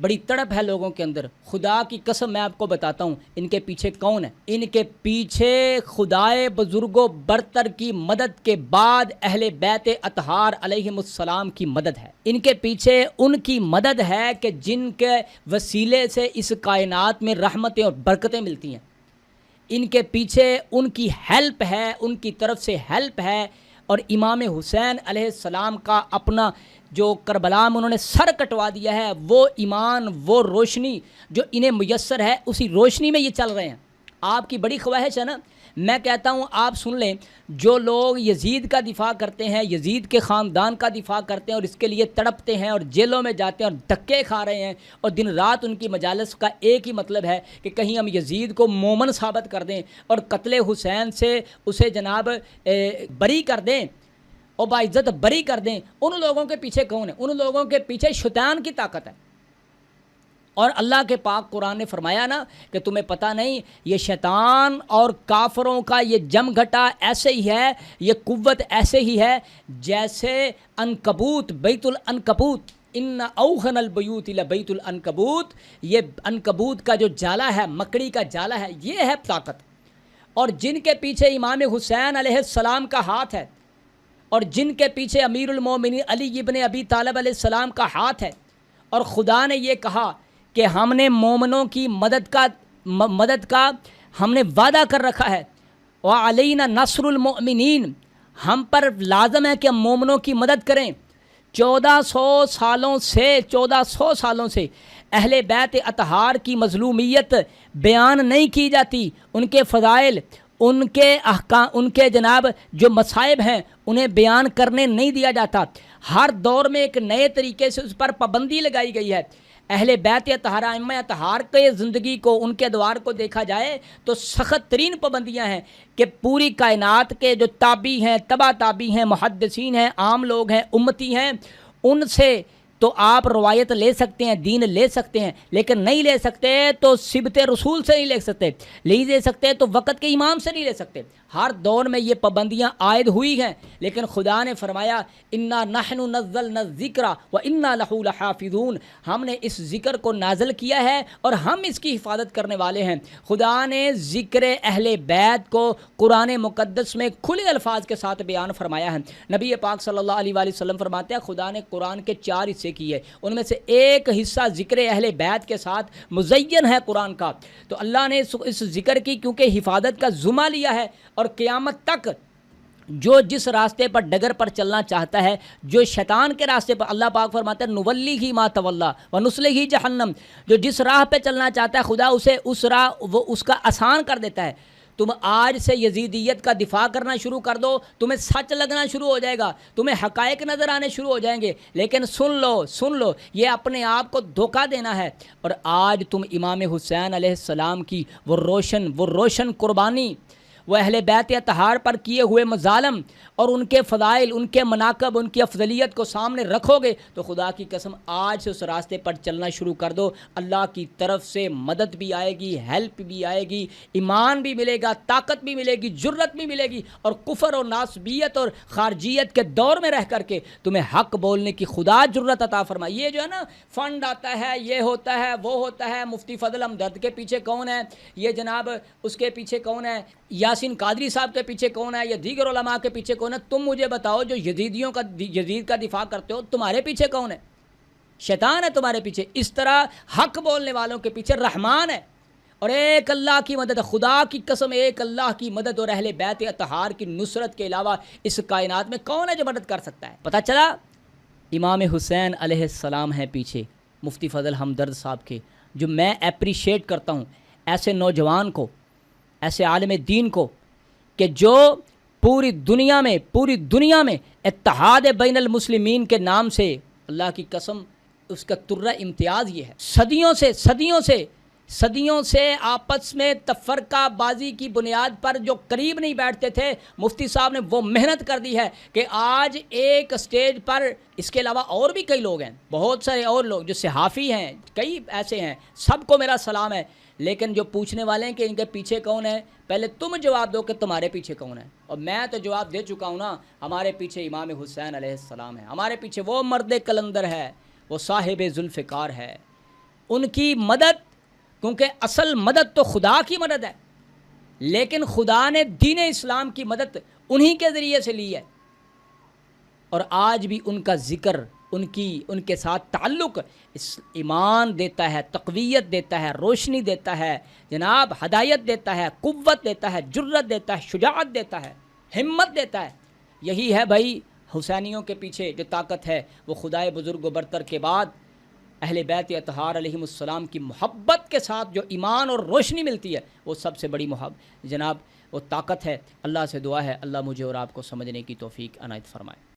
بڑی تڑپ ہے لوگوں کے اندر. خدا کی قسم میں آپ کو بتاتا ہوں ان کے پیچھے کون ہے. ان کے پیچھے خدائے بزرگوں برتر کی مدد کے بعد اہل بیت اطہار علیہم السلام کی مدد ہے. ان کے پیچھے ان کی مدد ہے کہ جن کے وسیلے سے اس کائنات میں رحمتیں اور برکتیں ملتی ہیں. ان کے پیچھے ان کی ہیلپ ہے, ان کی طرف سے ہیلپ ہے. اور امام حسین علیہ السلام کا اپنا جو کربلا میں انہوں نے سر کٹوا دیا ہے, وہ ایمان, وہ روشنی جو انہیں میسر ہے, اسی روشنی میں یہ چل رہے ہیں. آپ کی بڑی خواہش ہے نا, میں کہتا ہوں آپ سن لیں, جو لوگ یزید کا دفاع کرتے ہیں, یزید کے خاندان کا دفاع کرتے ہیں اور اس کے لیے تڑپتے ہیں اور جیلوں میں جاتے ہیں اور دھکے کھا رہے ہیں, اور دن رات ان کی مجالس کا ایک ہی مطلب ہے کہ کہیں ہم یزید کو مومن ثابت کر دیں اور قتل حسین سے اسے جناب بری کر دیں اور باعزت بری کر دیں. ان لوگوں کے پیچھے کون ہے؟ ان لوگوں کے پیچھے شیطان کی طاقت ہے. اور اللہ کے پاک قرآن نے فرمایا نا کہ تمہیں پتہ نہیں, یہ شیطان اور کافروں کا یہ جم گھٹا ایسے ہی ہے, یہ قوت ایسے ہی ہے جیسے عنکبوت, بیت العنکبوت, ان اوہن البیوت لبیت العنکبوت. یہ عنکبوت کا جو جالا ہے, مکڑی کا جالا ہے, یہ ہے طاقت. اور جن کے پیچھے امام حسین علیہ السلام کا ہاتھ ہے, اور جن کے پیچھے امیر المومنین علی ابن ابی طالب علیہ السلام کا ہاتھ ہے, اور خدا نے یہ کہا کہ ہم نے مومنوں کی مدد کا ہم نے وعدہ کر رکھا ہے, وعلینا نصر المؤمنین, ہم پر لازم ہے کہ ہم مومنوں کی مدد کریں. 1400 سالوں سے اہل بیت اطہار کی مظلومیت بیان نہیں کی جاتی, ان کے فضائل, ان کے احکام, ان کے جناب جو مصائب ہیں انہیں بیان کرنے نہیں دیا جاتا. ہر دور میں ایک نئے طریقے سے اس پر پابندی لگائی گئی ہے. اہل بیت اطہار, ائمہ اطہار کے زندگی کو, ان کے ادوار کو دیکھا جائے تو سخت ترین پابندیاں ہیں کہ پوری کائنات کے جو تابعی ہیں, تبع تابعی ہیں, محدثین ہیں, عام لوگ ہیں, امتی ہیں, ان سے تو آپ روایت لے سکتے ہیں, دین لے سکتے ہیں, لیکن نہیں لے سکتے تو سبت رسول سے نہیں لے سکتے, نہیں لے سکتے تو وقت کے امام سے نہیں لے سکتے. ہر دور میں یہ پابندیاں عائد ہوئی ہیں, لیکن خدا نے فرمایا انا نحن نزلنا الذکر وانا لہ لحافظون, ہم نے اس ذکر کو نازل کیا ہے اور ہم اس کی حفاظت کرنے والے ہیں. خدا نے ذکر اہل بیت کو قرآن مقدس میں کھلے الفاظ کے ساتھ بیان فرمایا ہے. نبی پاک صلی اللہ علیہ وآلہ وسلم فرماتے ہیں خدا نے قرآن کے 4 حصے کیے, ان میں سے ایک حصہ ذکر اہل بیت کے ساتھ مزین ہے قرآن کا. تو اللہ نے اس ذکر کی کیونکہ حفاظت کا ذمہ لیا ہے, اور قیامت تک جو جس راستے پر ڈگر پر چلنا چاہتا ہے, جو شیطان کے راستے پر, اللہ پاک فرماتا ہے نولیہ ما تولی ونصلہ جہنم, جو جس راہ پہ چلنا چاہتا ہے خدا اسے اس راہ وہ اس کا آسان کر دیتا ہے. تم آج سے یزیدیت کا دفاع کرنا شروع کر دو, تمہیں سچ لگنا شروع ہو جائے گا, تمہیں حقائق نظر آنے شروع ہو جائیں گے, لیکن سن لو یہ اپنے آپ کو دھوکہ دینا ہے. اور آج تم امام حسین علیہ السلام کی وہ روشن قربانی, وہ اہل بیت اطہار پر کیے ہوئے مظالم اور ان کے فضائل, ان کے مناقب, ان کی افضلیت کو سامنے رکھو گے تو خدا کی قسم آج سے اس راستے پر چلنا شروع کر دو. اللہ کی طرف سے مدد بھی آئے گی, ہیلپ بھی آئے گی, ایمان بھی ملے گا, طاقت بھی ملے گی, جرت بھی ملے گی, اور کفر اور ناسبیت اور خارجیت کے دور میں رہ کر کے تمہیں حق بولنے کی خدا جرت عطا فرمائے. یہ جو ہے نا فنڈ آتا ہے, یہ ہوتا ہے, وہ ہوتا ہے, مفتی فضل ہمدرد کے پیچھے کون ہے, یہ جناب اس کے پیچھے کون ہے, یاسین قادری صاحب کے پیچھے کون ہے, یا دیگر علماء کے پیچھے کون ہے. تم مجھے بتاؤ جو یزید کا دفاع کرتے ہو تمہارے پیچھے کون ہے؟ شیطان ہے تمہارے پیچھے. اس طرح حق بولنے والوں کے پیچھے رحمان ہے, اور ایک اللہ کی مدد, خدا کی قسم ایک اللہ کی مدد اور اہل بیت اطہار کی نصرت کے علاوہ اس کائنات میں کون ہے جو مدد کر سکتا ہے؟ پتہ چلا امام حسین علیہ السلام ہیں پیچھے, مفتی فضل ہمدرد صاحب کے, جو میں اپریشیٹ کرتا ہوں ایسے نوجوان کو, ایسے عالم دین کو کہ جو پوری دنیا میں اتحاد بین المسلمین کے نام سے, اللہ کی قسم اس کا ترہ امتیاز یہ ہے, صدیوں سے آپس میں تفرقہ بازی کی بنیاد پر جو قریب نہیں بیٹھتے تھے, مفتی صاحب نے وہ محنت کر دی ہے کہ آج ایک سٹیج پر, اس کے علاوہ اور بھی کئی لوگ ہیں, بہت سارے اور لوگ جو صحافی ہیں, کئی ایسے ہیں, سب کو میرا سلام ہے, لیکن جو پوچھنے والے ہیں کہ ان کے پیچھے کون ہے, پہلے تم جواب دو کہ تمہارے پیچھے کون ہے. اور میں تو جواب دے چکا ہوں نا, ہمارے پیچھے امام حسین علیہ السلام ہے, ہمارے پیچھے وہ مرد کلندر ہے, وہ صاحب ذوالفقار ہے, ان کی مدد، کیونکہ اصل مدد تو خدا کی مدد ہے، لیکن خدا نے دین اسلام کی مدد انہی کے ذریعے سے لی ہے، اور آج بھی ان کا ذکر، ان کے ساتھ تعلق ایمان دیتا ہے، تقویت دیتا ہے، روشنی دیتا ہے جناب، ہدایت دیتا ہے، قوت دیتا ہے، جرت دیتا ہے، شجاعت دیتا ہے، ہمت دیتا ہے۔ یہی ہے بھائی حسینیوں کے پیچھے جو طاقت ہے، وہ خدائے بزرگ و برتر کے بعد اہل بیت اطہار علیہم السلام کی محبت کے ساتھ جو ایمان اور روشنی ملتی ہے، وہ سب سے بڑی جناب وہ طاقت ہے۔ اللہ سے دعا ہے اللہ مجھے اور آپ کو سمجھنے کی توفیق عنایت فرمائے۔